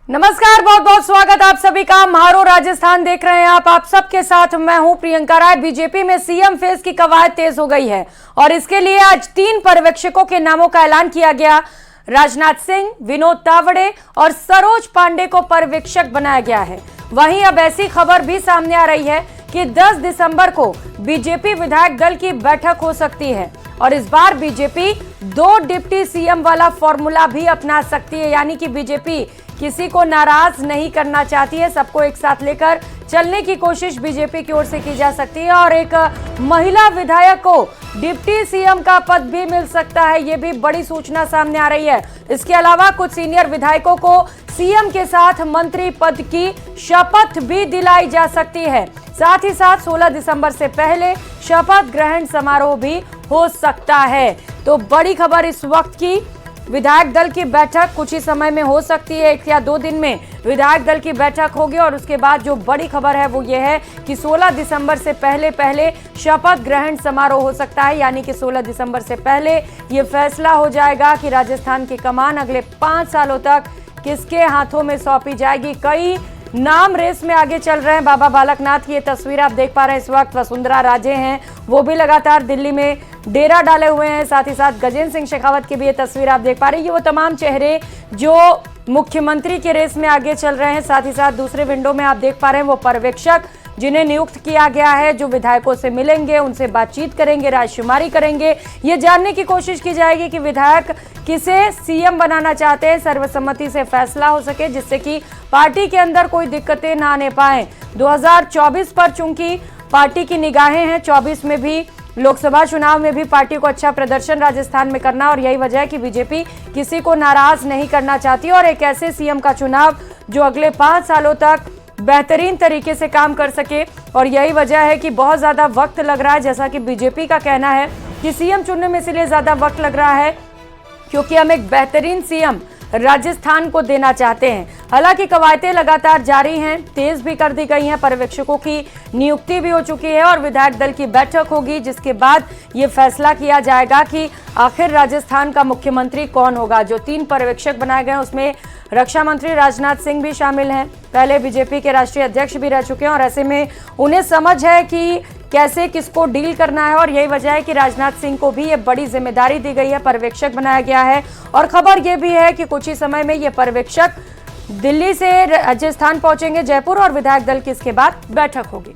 नमस्कार, बहुत बहुत स्वागत आप सभी का। म्हारो राजस्थान देख रहे हैं आप सबके साथ मैं हूं प्रियंका राय। बीजेपी में सीएम फेस की कवायद तेज हो गई है और इसके लिए आज 3 पर्यवेक्षकों के नामों का ऐलान किया गया। राजनाथ सिंह, विनोद तावड़े और सरोज पांडे को पर्यवेक्षक बनाया गया है। वहीं अब ऐसी खबर भी सामने आ रही है कि 10 दिसंबर को बीजेपी विधायक दल की बैठक हो सकती है और इस बार बीजेपी 2 डिप्टी सीएम वाला फॉर्मूला भी अपना सकती है। यानी कि बीजेपी किसी को नाराज नहीं करना चाहती है, सबको एक साथ लेकर चलने की कोशिश बीजेपी की ओर से की जा सकती है और एक महिला विधायक को डिप्टी सीएम का पद भी मिल सकता है। ये भी बड़ी सूचना सामने आ रही है। इसके अलावा कुछ सीनियर विधायकों को सीएम के साथ मंत्री पद की शपथ भी दिलाई जा सकती है। साथ ही साथ 16 दिसंबर से पहले शपथ ग्रहण समारोह भी हो सकता है। तो बड़ी खबर इस वक्त की, विधायक दल की बैठक कुछ ही समय में हो सकती है। 1 या 2 दिन में विधायक दल की बैठक होगी और उसके बाद जो बड़ी खबर है वो ये है कि 16 दिसंबर से पहले शपथ ग्रहण समारोह हो सकता है। यानी कि 16 दिसंबर से पहले ये फैसला हो जाएगा कि राजस्थान की कमान अगले 5 सालों तक किसके हाथों में सौंपी जाएगी। कई नाम रेस में आगे चल रहे हैं। बाबा बालकनाथ की ये तस्वीर आप देख पा रहे हैं इस वक्त। वसुंधरा राजे हैं, वो भी लगातार दिल्ली में डेरा डाले हुए हैं। साथ ही साथ गजेंद्र सिंह शेखावत की भी ये तस्वीर आप देख पा रहे हैं। ये वो तमाम चेहरे जो मुख्यमंत्री के रेस में आगे चल रहे हैं। साथ ही साथ दूसरे विंडो में आप देख पा रहे हैं वो पर्यवेक्षक जिन्हें नियुक्त किया गया है, जो विधायकों से मिलेंगे, उनसे बातचीत करेंगे, रायशुमारी करेंगे। ये जानने की कोशिश की जाएगी कि विधायक किसे सीएम बनाना चाहते हैं, सर्वसम्मति से फैसला हो सके जिससे कि पार्टी के अंदर कोई दिक्कतें ना आने पाए। 2024 पर चूंकि पार्टी की निगाहें हैं, 24 में भी लोकसभा चुनाव में भी पार्टी को अच्छा प्रदर्शन राजस्थान में करना और यही वजह है कि बीजेपी किसी को नाराज नहीं करना चाहती और एक ऐसे सीएम का चुनाव जो अगले 5 सालों तक बेहतरीन तरीके से काम कर सके। और यही वजह है कि बहुत ज्यादा वक्त लग रहा है, जैसा कि बीजेपी का कहना है कि सीएम चुनने में इसलिए ज्यादा वक्त लग रहा है क्योंकि हम एक बेहतरीन सीएम राजस्थान को देना चाहते हैं। हालांकि कवायदें लगातार जारी हैं, तेज भी कर दी गई हैं, पर्यवेक्षकों की नियुक्ति भी हो चुकी है और विधायक दल की बैठक होगी जिसके बाद ये फैसला किया जाएगा कि आखिर राजस्थान का मुख्यमंत्री कौन होगा। जो 3 पर्यवेक्षक बनाए गए हैं उसमें रक्षा मंत्री राजनाथ सिंह भी शामिल हैं, पहले बीजेपी के राष्ट्रीय अध्यक्ष भी रह चुके हैं और ऐसे में उन्हें समझ है कि कैसे किसको डील करना है और यही वजह है कि राजनाथ सिंह को भी ये बड़ी जिम्मेदारी दी गई है, पर्यवेक्षक बनाया गया है। और खबर ये भी है कि कुछ ही समय में ये पर्यवेक्षक दिल्ली से राजस्थान पहुंचेंगे, जयपुर, और विधायक दल की इसके बाद बैठक होगी।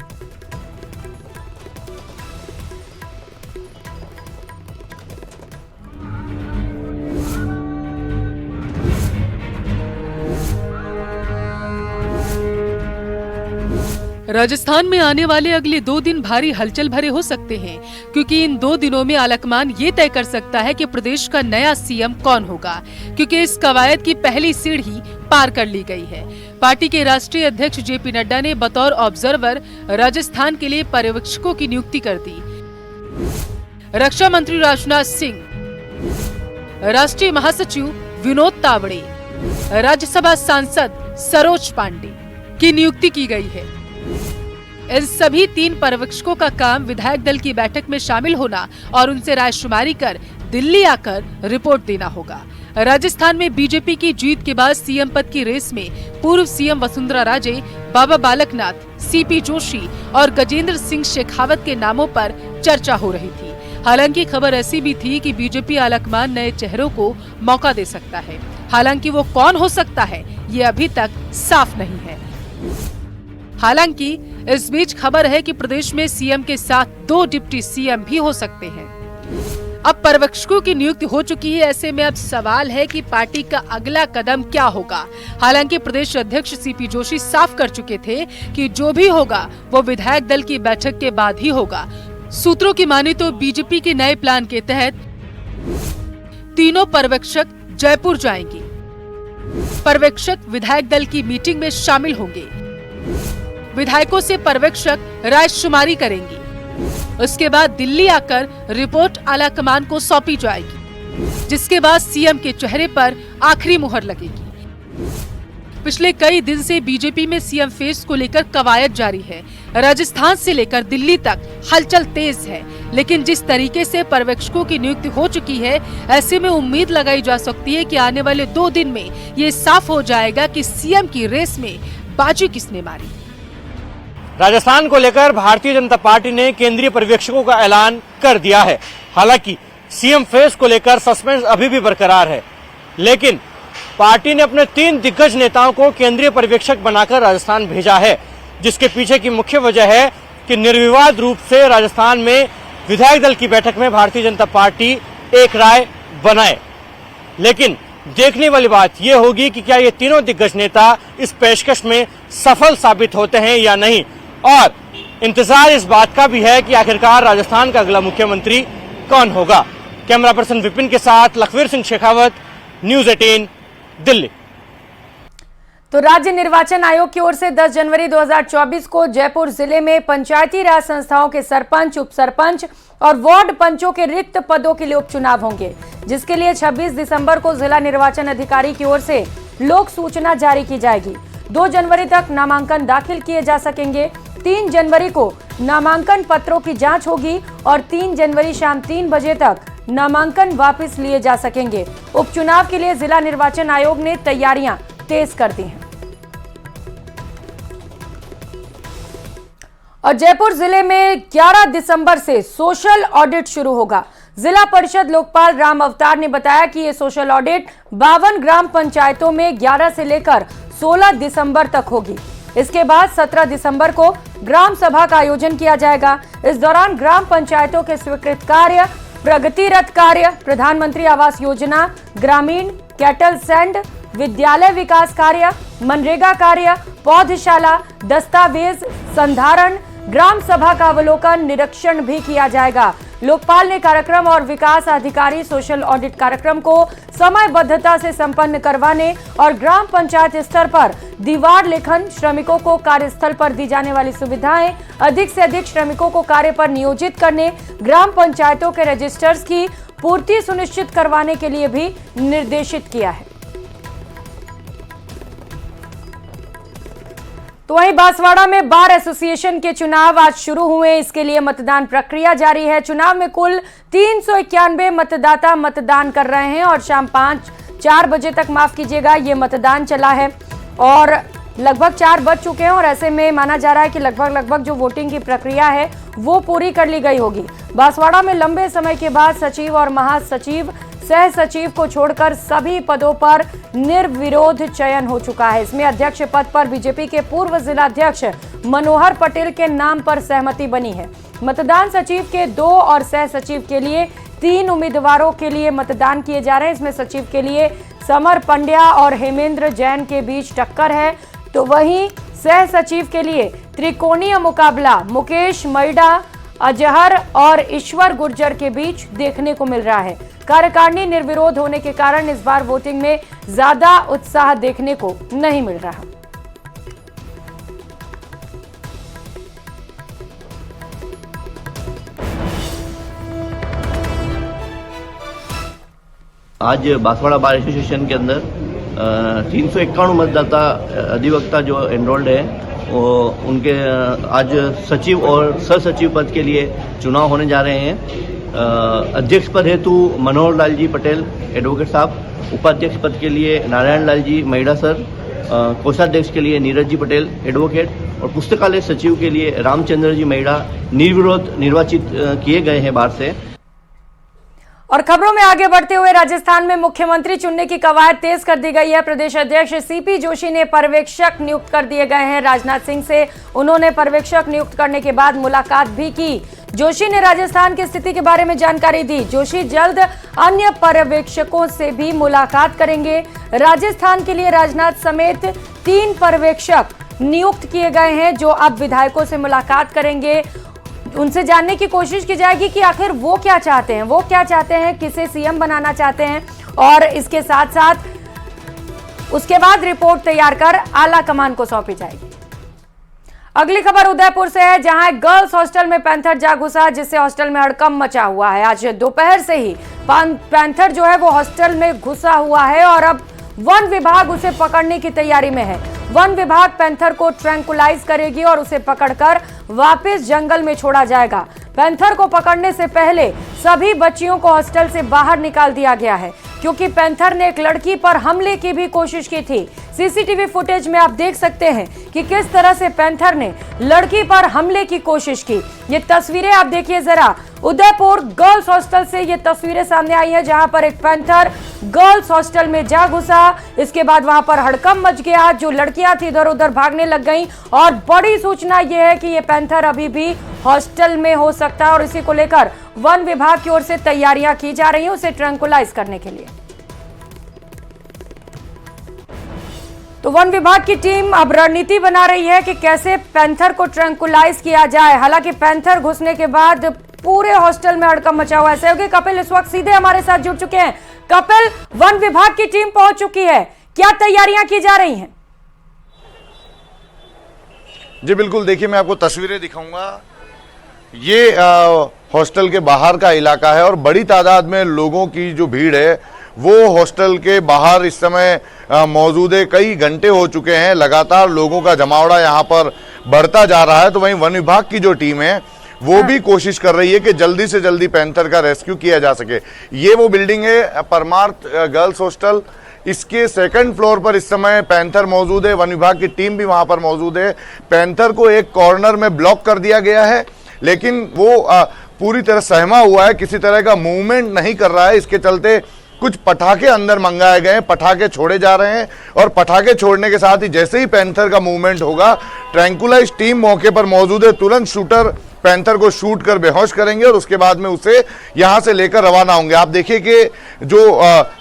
राजस्थान में आने वाले अगले 2 दिन भारी हलचल भरे हो सकते हैं क्योंकि इन 2 दिनों में आलाकमान ये तय कर सकता है कि प्रदेश का नया सीएम कौन होगा, क्योंकि इस कवायद की पहली सीढ़ी पार कर ली गई है। पार्टी के राष्ट्रीय अध्यक्ष जेपी नड्डा ने बतौर ऑब्जर्वर राजस्थान के लिए पर्यवेक्षकों की नियुक्ति कर दी। रक्षा मंत्री राजनाथ सिंह, राष्ट्रीय महासचिव विनोद तावड़े, राज्यसभा सांसद सरोज पांडे की नियुक्ति की गई है। इन सभी 3 पर्यवेक्षकों का काम विधायक दल की बैठक में शामिल होना और उनसे रायशुमारी कर दिल्ली आकर रिपोर्ट देना होगा। राजस्थान में बीजेपी की जीत के बाद सीएम पद की रेस में पूर्व सीएम वसुंधरा राजे, बाबा बालकनाथ, सीपी जोशी और गजेंद्र सिंह शेखावत के नामों पर चर्चा हो रही थी। हालांकि खबर ऐसी भी थी कि बीजेपी आलाकमान नए चेहरों को मौका दे सकता है। हालांकि वो कौन हो सकता है ये अभी तक साफ नहीं है। हालांकि इस बीच खबर है कि प्रदेश में सीएम के साथ 2 डिप्टी सीएम भी हो सकते हैं। अब पर्यवेक्षकों की नियुक्ति हो चुकी है, ऐसे में अब सवाल है कि पार्टी का अगला कदम क्या होगा। हालांकि प्रदेश अध्यक्ष सीपी जोशी साफ कर चुके थे कि जो भी होगा वो विधायक दल की बैठक के बाद ही होगा। सूत्रों की माने तो बीजेपी के नए प्लान के तहत तीनों पर्यवेक्षक जयपुर जाएंगे। पर्यवेक्षक विधायक दल की मीटिंग में शामिल होंगे। विधायकों से पर्यवेक्षक रायशुमारी करेंगे। उसके बाद दिल्ली आकर रिपोर्ट आलाकमान को सौंपी जाएगी, जिसके बाद सीएम के चेहरे पर आखिरी मुहर लगेगी। पिछले कई दिन से बीजेपी में सीएम फेस को लेकर कवायद जारी है। राजस्थान से लेकर दिल्ली तक हलचल तेज है, लेकिन जिस तरीके से पर्यवेक्षकों की नियुक्ति हो चुकी है, ऐसे में उम्मीद लगाई जा सकती है कि आने वाले 2 दिन में ये साफ हो जाएगा कि सीएम की रेस में बाजी किसने मारी। राजस्थान को लेकर भारतीय जनता पार्टी ने केंद्रीय पर्यवेक्षकों का ऐलान कर दिया है। हालांकि सीएम फेस को लेकर सस्पेंस अभी भी बरकरार है, लेकिन पार्टी ने अपने 3 दिग्गज नेताओं को केंद्रीय पर्यवेक्षक बनाकर राजस्थान भेजा है, जिसके पीछे की मुख्य वजह है कि निर्विवाद रूप से राजस्थान में विधायक दल की बैठक में भारतीय जनता पार्टी एक राय बनाए। लेकिन देखने वाली बात यह होगी कि क्या ये तीनों दिग्गज नेता इस पेशकश में सफल साबित होते हैं या नहीं, और इंतजार इस बात का भी है कि आखिरकार राजस्थान का अगला मुख्यमंत्री कौन होगा। कैमरा पर्सन विपिन के साथ लखवीर सिंह शेखावत, न्यूज 18 दिल्ली। तो राज्य निर्वाचन आयोग की ओर से 10 जनवरी 2024 को जयपुर जिले में पंचायती राज संस्थाओं के सरपंच, उप सरपंच और वार्ड पंचों के रिक्त पदों के लिए उपचुनाव होंगे, जिसके लिए 26 दिसंबर को जिला निर्वाचन अधिकारी की ओर से लोक सूचना जारी की जाएगी। 2 जनवरी तक नामांकन दाखिल किए जा सकेंगे। 3 जनवरी को नामांकन पत्रों की जांच होगी और 3 जनवरी शाम 3 बजे तक नामांकन वापस लिए जा सकेंगे। उपचुनाव के लिए जिला निर्वाचन आयोग ने तैयारियां तेज कर दी हैं। और जयपुर जिले में 11 दिसंबर से सोशल ऑडिट शुरू होगा। जिला परिषद लोकपाल राम अवतार ने बताया कि ये सोशल ऑडिट 52 ग्राम पंचायतों में 11 से लेकर 16 दिसंबर तक होगी। इसके बाद 17 दिसंबर को ग्राम सभा का आयोजन किया जाएगा। इस दौरान ग्राम पंचायतों के स्वीकृत कार्य, प्रगतिरत कार्य, प्रधानमंत्री आवास योजना, ग्रामीण, कैटल सेंड, विद्यालय विकास कार्य, मनरेगा कार्य, पौधशाला, दस्तावेज संधारण, ग्राम सभा का अवलोकन, निरीक्षण भी किया जाएगा। लोकपाल ने कार्यक्रम और विकास अधिकारी सोशल ऑडिट कार्यक्रम को समयबद्धता से संपन्न करवाने और ग्राम पंचायत स्तर पर दीवार लेखन, श्रमिकों को कार्यस्थल पर दी जाने वाली सुविधाएं, अधिक से अधिक श्रमिकों को कार्य पर नियोजित करने, ग्राम पंचायतों के रजिस्टर्स की पूर्ति सुनिश्चित करवाने के लिए भी निर्देशित किया है। तो वहीं बांसवाड़ा में बार एसोसिएशन के चुनाव आज शुरू हुए। इसके लिए मतदान प्रक्रिया जारी है। चुनाव में कुल 391 मतदाता मतदान कर रहे हैं और शाम 4 बजे तक ये मतदान चला है और लगभग 4 बज चुके हैं और ऐसे में माना जा रहा है कि लगभग जो वोटिंग की प्रक्रिया है वो पूरी कर ली गई होगी। बांसवाड़ा में लंबे समय के बाद सचिव और महासचिव, सह सचिव को छोड़कर सभी पदों पर निर्विरोध चयन हो चुका है। इसमें अध्यक्ष पद पर बीजेपी के पूर्व जिला अध्यक्ष मनोहर पटेल के नाम पर सहमति बनी है। मतदान सचिव के 2 और सह सचिव के लिए 3 उम्मीदवारों के लिए मतदान किए जा रहे हैं। इसमें सचिव के लिए समर पंड्या और हेमेंद्र जैन के बीच टक्कर है, तो वहीं सह सचिव के लिए त्रिकोणीय मुकाबला मुकेश मैडा, अजहर और ईश्वर गुर्जर के बीच देखने को मिल रहा है। कार्यकारिणी निर्विरोध होने के कारण इस बार वोटिंग में ज्यादा उत्साह देखने को नहीं मिल रहा। आज बांसवाड़ा बार एसोसिएशन के अंदर 391 मतदाता अधिवक्ता जो एनरोल्ड है वो उनके आज सचिव और सह सचिव पद के लिए चुनाव होने जा रहे हैं। अध्यक्ष पद हेतु मनोहर लाल जी पटेल एडवोकेट साहब, उपाध्यक्ष पद के लिए नारायण लाल जी मैडा सर, कोषाध्यक्ष के लिए नीरज जी पटेल एडवोकेट और पुस्तकालय सचिव के लिए रामचंद्र जी मैडा निर्विरोध निर्वाचित किए गए हैं बाहर से। और खबरों में आगे बढ़ते हुए राजस्थान में मुख्यमंत्री चुनने की कवायद तेज कर दी गई है। प्रदेश अध्यक्ष सीपी जोशी ने पर्यवेक्षक नियुक्त कर दिए गए हैं। राजनाथ सिंह से उन्होंने पर्यवेक्षक नियुक्त करने के बाद मुलाकात भी की। जोशी ने राजस्थान की स्थिति के बारे में जानकारी दी। जोशी जल्द अन्य पर्यवेक्षकों से भी मुलाकात करेंगे। राजस्थान के लिए राजनाथ समेत 3 पर्यवेक्षक नियुक्त किए गए हैं जो अब विधायकों से मुलाकात करेंगे। उनसे जानने की कोशिश की जाएगी कि आखिर वो क्या चाहते हैं, किसे सीएम बनाना चाहते हैं और इसके साथ साथ उसके बाद रिपोर्ट तैयार कर आला कमान को सौंपी जाएगी। अगली खबर उदयपुर से है, जहां एक गर्ल्स हॉस्टल में पैंथर जा घुसा, जिससे हॉस्टल में हड़कंप मचा हुआ है। आज दोपहर से ही पैंथर जो है वो हॉस्टल में घुसा हुआ है और अब वन विभाग उसे पकड़ने की तैयारी में है। वन विभाग पैंथर को ट्रैंकुलाइज करेगी और उसे पकड़कर वापस जंगल में छोड़ा जाएगा। पैंथर को पकड़ने से पहले सभी बच्चियों को हॉस्टल से बाहर निकाल दिया गया है, क्योंकि पैंथर ने एक लड़की पर हमले की भी कोशिश की थी। सीसीटीवी फुटेज में आप देख सकते हैं कि किस तरह से पैंथर ने लड़की पर हमले की कोशिश की। ये तस्वीरें आप देखिए जरा, उदयपुर गर्ल्स हॉस्टल से ये तस्वीरें सामने आई है, जहां पर एक पैंथर गर्ल्स हॉस्टल में जा घुसा। इसके बाद वहां पर हड़कंप मच गया, जो लड़कियां थी इधर उधर भागने लग गईं और बड़ी सूचना यह है कि ये पैंथर अभी भी हॉस्टल में हो सकता है और इसी को लेकर वन विभाग की ओर से तैयारियां की जा रही हैं उसे ट्रैंकुलाइज करने के लिए। तो वन विभाग की टीम अब रणनीति बना रही है कि कैसे पैंथर को ट्रैंकुलाइज किया जाए। हालांकि पैंथर घुसने के बाद पूरे हॉस्टल में हड़कंप मचा हुआ है। सहयोगी कपिल इस वक्त सीधे हमारे साथ जुड़ चुके हैं। कपिल, वन विभाग की टीम पहुंच चुकी है, क्या तैयारियां की जा रही हैं? जी बिल्कुल, देखिए मैं आपको तस्वीरें दिखाऊंगा। ये हॉस्टल के बाहर का इलाका है और बड़ी तादाद में लोगों की जो भीड़ है वो हॉस्टल के बाहर इस समय मौजूद है। कई घंटे हो चुके हैं, लगातार लोगों का जमावड़ा यहाँ पर बढ़ता जा रहा है। तो वहीं वन विभाग की जो टीम है वो भी कोशिश कर रही है कि जल्दी से जल्दी पैंथर का रेस्क्यू किया जा सके। ये वो बिल्डिंग है परमार्थ गर्ल्स हॉस्टल, इसके सेकंड फ्लोर पर इस समय पैंथर मौजूद है। वन विभाग की टीम भी वहां पर मौजूद है। पैंथर को एक कॉर्नर में ब्लॉक कर दिया गया है, लेकिन वो पूरी तरह सहमा हुआ है, किसी तरह का मूवमेंट नहीं कर रहा है। इसके चलते कुछ पटाखे अंदर मंगाए गए हैं, पटाखे छोड़े जा रहे हैं और पटाखे छोड़ने के साथ ही जैसे ही पैंथर का मूवमेंट होगा, ट्रैंकुलाइज टीम मौके पर मौजूद है। तुरंत शूटर पैंथर को शूट कर बेहोश करेंगे और उसके बाद में उसे यहां से लेकर रवाना होंगे। आप देखिए कि जो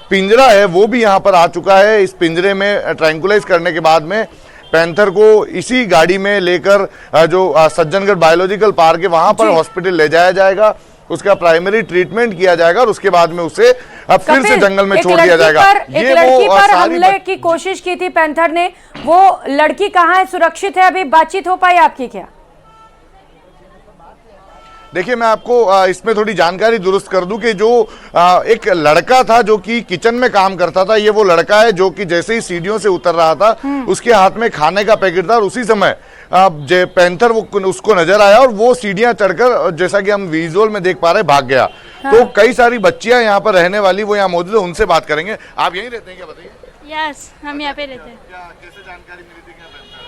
पिंजरा है वो भी यहां पर आ चुका है। इस पिंजरे में ट्रैंकुलाइज करने के बाद में पैंथर को इसी गाड़ी में लेकर जो सज्जनगढ़ बायोलॉजिकल पार्क है वहां पर हॉस्पिटल ले जाया जाएगा, उसका प्राइमरी ट्रीटमेंट किया जाएगा और उसके बाद में उसे अब फिर से जंगल में छोड़ दिया जाएगा। ये लड़की पर हमले की कोशिश की थी पैंथर ने, वो लड़की कहाँ है, सुरक्षित है? अभी बातचीत हो पाई आपकी क्या? देखिए मैं आपको इसमें थोड़ी जानकारी दुरुस्त कर दूं कि जो एक लड़का था जो कि किचन में काम करता था, ये वो लड़का है जो कि जैसे ही सीढ़ियों से उतर रहा था उसके हाथ में खाने का पैकेट था और उसी समय पैंथर वो उसको नजर आया और वो सीढ़ियां चढ़कर, जैसा कि हम विजुअल में देख पा रहे, भाग गया। हाँ। तो कई सारी बच्चियां यहाँ पर रहने वाली वो यहाँ मौजूद है, उनसे बात करेंगे। आप यहीं रहते हैं क्या, बताइए? यस, हम यहाँ पे रहते हैं। क्या कैसे जानकारी मिली थी?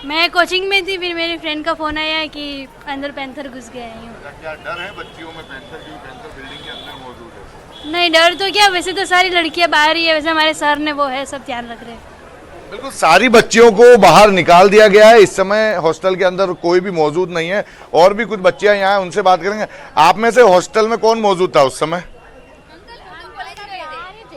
मैं कोचिंग में थी, फिर मेरी फ्रेंड का फोन आया कि अंदर पैंथर घुस गया है। क्या डर है बच्चियों में पैंथर की? पैंथर बिल्डिंग के अंदर मौजूद है। नहीं, डर तो क्या, वैसे तो सारी लड़कियां बाहर ही है, वैसे हमारे सर ने वो है सब ध्यान रख रहे हैं। बिल्कुल, सारी बच्चियों को बाहर निकाल दिया गया है। इस समय हॉस्टल के अंदर कोई भी मौजूद नहीं है और भी कुछ बच्चियां यहाँ हैं, उनसे बात करेंगे। आप में से हॉस्टल में कौन मौजूद था उस समय?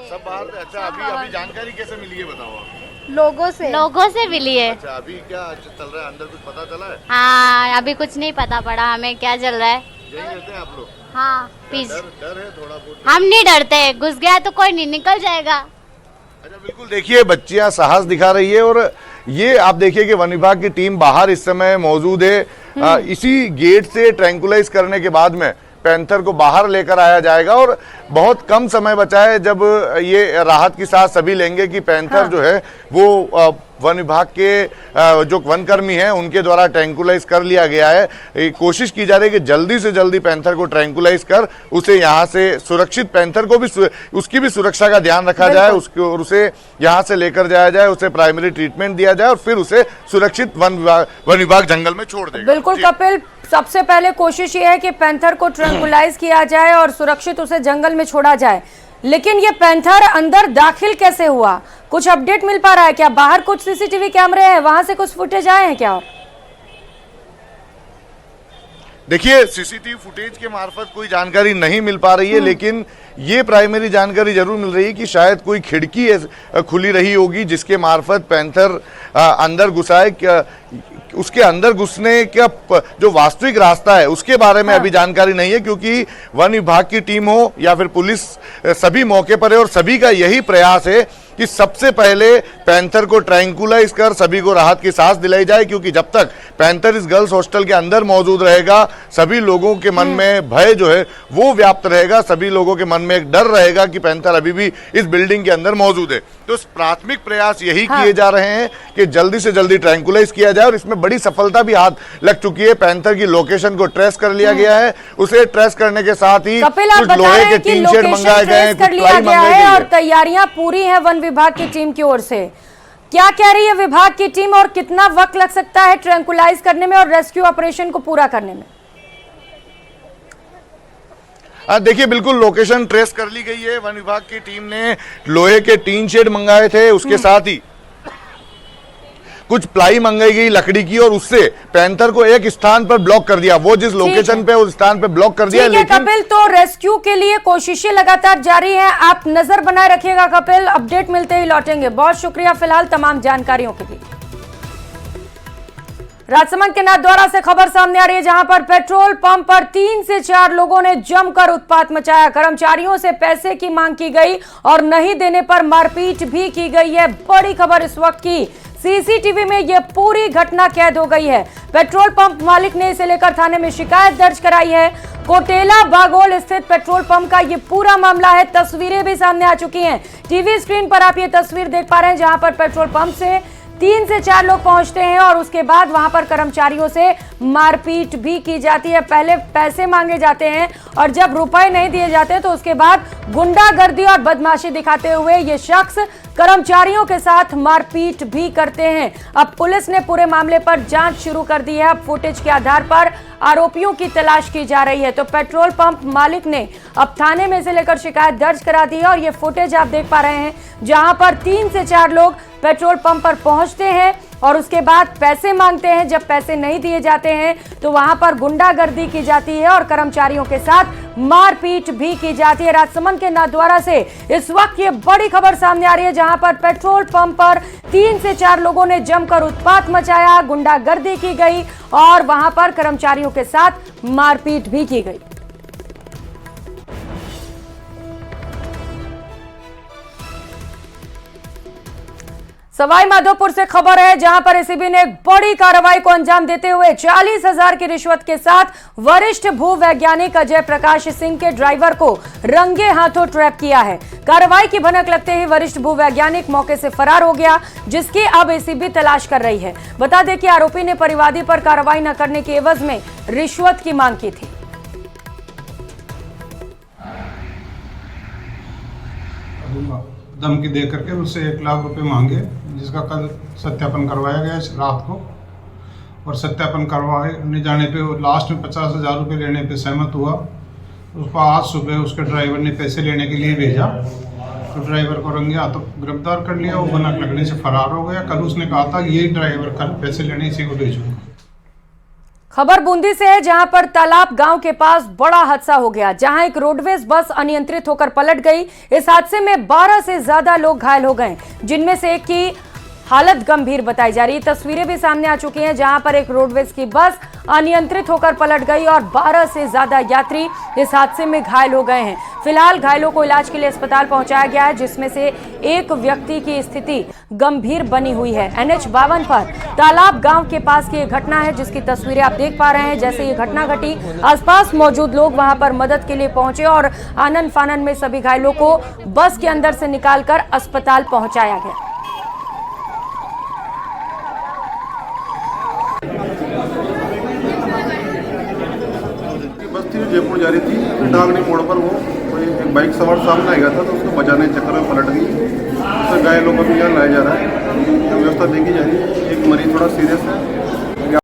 सब बाहर थे। अच्छा, अभी जानकारी कैसे मिली है बताओ? लोगों से मिली है। अच्छा, अभी क्या चल रहा है अंदर, कुछ पता चला है? हाँ, अभी कुछ नहीं पता पड़ा हमें क्या चल रहा है। यहीं रहते हैं आप लोग? हाँ, डर है थोड़ा बहुत? हम नहीं डरते, घुस गया तो कोई नहीं, निकल जाएगा। अच्छा, बिल्कुल, देखिए बच्चियां साहस दिखा रही है और ये आप देखिए कि वन विभाग की टीम बाहर इस समय मौजूद है। इसी गेट से ट्रैंकुलाइज करने के बाद में पैंथर को बाहर लेकर आया जाएगा और बहुत कम समय बचा है जब ये राहत की सांस सभी लेंगे कि पैंथर जो है वो वन विभाग के जो वनकर्मी हैं उनके द्वारा ट्रैंकुलाइज कर लिया गया है। कोशिश की जा रही है कि जल्दी से जल्दी पैंथर को ट्रैंकुलाइज कर उसे यहाँ से सुरक्षित, पैंथर को भी उसकी भी सुरक्षा का ध्यान रखा जाए, उसके और उसे यहाँ से लेकर जाया जाए, उसे प्राइमरी ट्रीटमेंट दिया जाए और फिर उसे सुरक्षित वन विभाग जंगल में छोड़ देगा। बिल्कुल कपिल, सबसे पहले कोशिश ये है कि पैंथर को ट्रैंकुलाइज किया जाए और सुरक्षित उसे जंगल में छोड़ा जाए, लेकिन ये पैंथर अंदर दाखिल कैसे हुआ, कुछ अपडेट मिल पा रहा है क्या? बाहर कुछ सीसीटीवी कैमरे हैं, वहां से कुछ फुटेज आए हैं क्या? देखिए सीसीटीवी फुटेज के मार्फत कोई जानकारी नहीं मिल पा रही है, लेकिन ये प्राइमरी जानकारी जरूर मिल रही है कि शायद कोई खिड़की खुली रही होगी जिसके मार्फत पैंथर अंदर घुसा है। उसके अंदर घुसने का जो वास्तविक रास्ता है उसके बारे में अभी जानकारी नहीं है, क्योंकि वन विभाग की टीम हो या फिर पुलिस सभी मौके पर है और सभी का यही प्रयास है कि सबसे पहले पैंथर को ट्रैंकुलाइज कर सभी को राहत की सांस दिलाई जाए, क्योंकि जब तक पैंथर इस गर्ल्स हॉस्टल के अंदर मौजूद रहेगा सभी लोगों के मन में भय जो है वो व्याप्त रहेगा, सभी लोगों के मन में एक डर रहेगा कि पैंथर अभी भी इस बिल्डिंग के अंदर मौजूद है। तो प्राथमिक प्रयास यही किए जा रहे हैं कि जल्दी से जल्दी ट्रैंकुलाइज किया जाए, और इसमें बड़ी सफलता भी हाथ लग चुकी है। पैंथर की लोकेशन को ट्रेस कर लिया गया है, उसे ट्रेस करने के साथ ही कुछ लोहे के टीन शेड मंगाए गए हैं, कुछ प्लाई मंगाई गई है और तैयारियां पूरी हैं वन विभाग की टीम की ओर से। क्या कह रही है विभाग की टीम और कितना वक्त लग सकता है ट्रैंकुलाइज करने में और रेस्क्यू ऑपरेशन को पूरा करने में? देखिए, बिल्कुल लोकेशन ट्रेस कर ली गई है। वन विभाग की टीम ने लोहे के टीन शेड मंगाए थे, उसके साथ ही कुछ प्लाई मंगाई गई लकड़ी की, और उससे पैंथर को एक स्थान पर ब्लॉक कर दिया। वो जिस लोकेशन पे उस स्थान पे ब्लॉक कर दिया। लेकिन कपिल, तो रेस्क्यू के लिए कोशिशें लगातार जारी हैं, आप नजर बनाए रखिएगा कपिल, अपडेट मिलते ही लौटेंगे। बहुत शुक्रिया फिलहाल तमाम जानकारियों के लिए। राजसमंद के नाथद्वारा से खबर सामने आ रही है, जहां पर पेट्रोल पंप पर 3 से 4 लोगों ने जमकर उत्पात मचाया। कर्मचारियों से पैसे की मांग की गई और नहीं देने पर मारपीट भी की गई है। बड़ी खबर इस वक्त की, सीसीटीवी में यह पूरी घटना कैद हो गई है। पेट्रोल पंप मालिक ने इसे लेकर थाने में शिकायत दर्ज कराई है। कोटेला बागोल स्थित पेट्रोल पंप का यह पूरा मामला है। तस्वीरें भी सामने आ चुकी हैं। टीवी स्क्रीन पर आप ये तस्वीर देख पा रहे हैं, जहां पर पेट्रोल पंप से 3 से 4 लोग पहुंचते हैं और उसके बाद वहां पर कर्मचारियों से मारपीट भी की जाती है। पहले पैसे मांगे जाते हैं और जब रुपए नहीं दिए जाते तो उसके बाद गुंडागर्दी और बदमाशी दिखाते हुए ये शख्स कर्मचारियों के साथ मारपीट भी करते हैं। अब पुलिस ने पूरे मामले पर जांच शुरू कर दी है। अब फुटेज के आधार पर आरोपियों की तलाश की जा रही है। तो पेट्रोल पंप मालिक ने अब थाने में से लेकर शिकायत दर्ज करा दी है और ये फुटेज आप देख पा रहे हैं, जहां पर 3 से 4 लोग पेट्रोल पंप पर पहुंचते हैं और उसके बाद पैसे मांगते हैं। जब पैसे नहीं दिए जाते हैं तो वहां पर गुंडागर्दी की जाती है और कर्मचारियों के साथ मारपीट भी की जाती है। राजसमंद के नाथद्वारा से इस वक्त ये बड़ी खबर सामने आ रही है, जहां पर पेट्रोल पंप पर 3 से 4 लोगों ने जमकर उत्पात मचाया, गुंडागर्दी की गई और वहां पर कर्मचारियों के साथ मारपीट भी की गई। सवाई माधोपुर से खबर है, जहां पर एसीबी ने एक बड़ी कार्रवाई को अंजाम देते हुए 40,000 की रिश्वत के साथ वरिष्ठ भूवैज्ञानिक अजय प्रकाश सिंह के ड्राइवर को रंगे हाथों ट्रैप किया है। कार्रवाई की भनक लगते ही वरिष्ठ भूवैज्ञानिक मौके से फरार हो गया, जिसकी अब एसीबी तलाश कर रही है। बता दें कि आरोपी ने परिवादी पर कार्रवाई न करने के एवज में रिश्वत की मांग की थी। धमकी दे करके उससे 1 लाख रुपए मांगे, जिसका कल सत्यापन करवाया गया रात को, और सत्यापन करवाने जाने पे वो लास्ट में 50,000 रुपये लेने पे सहमत हुआ। उसको आज सुबह उसके ड्राइवर ने पैसे लेने के लिए भेजा, तो ड्राइवर को रंगे हाथों गिरफ्तार कर लिया। वो भनक लगने से फरार हो गया। कल उसने कहा था यही ड्राइवर कल पैसे लेने इसी को भेजूंगा। खबर बूंदी से है, जहां पर तालाब गांव के पास बड़ा हादसा हो गया, जहां एक रोडवेज बस अनियंत्रित होकर पलट गई। इस हादसे में 12 से ज्यादा लोग घायल हो गए, जिनमें से एक की हालत गंभीर बताई जा रही है। तस्वीरें भी सामने आ चुकी हैं, जहां पर एक रोडवेज की बस अनियंत्रित होकर पलट गई और 12 से ज्यादा यात्री इस हादसे में घायल हो गए हैं। फिलहाल घायलों को इलाज के लिए अस्पताल पहुंचाया गया है, जिसमें से एक व्यक्ति की स्थिति गंभीर बनी हुई है। NH 52 पर तालाब गांव के पास की यह घटना है, जिसकी तस्वीरें आप देख पा रहे हैं। जैसे ये घटना घटी, आसपास मौजूद लोग वहां पर मदद के लिए पहुंचे और आनन फानन में सभी घायलों को बस के अंदर से निकालकर अस्पताल पहुंचाया गया। बस थी जयपुर जा रही थी, डांगनी मोड़ पर वो कोई एक बाइक सवार सामने आ गया था, तो उसको बचाने के चक्कर में पलट गई। तो घायलों को भी यहाँ लाया जा रहा है, व्यवस्था देखी जा रही है। एक मरीज थोड़ा सीरियस है,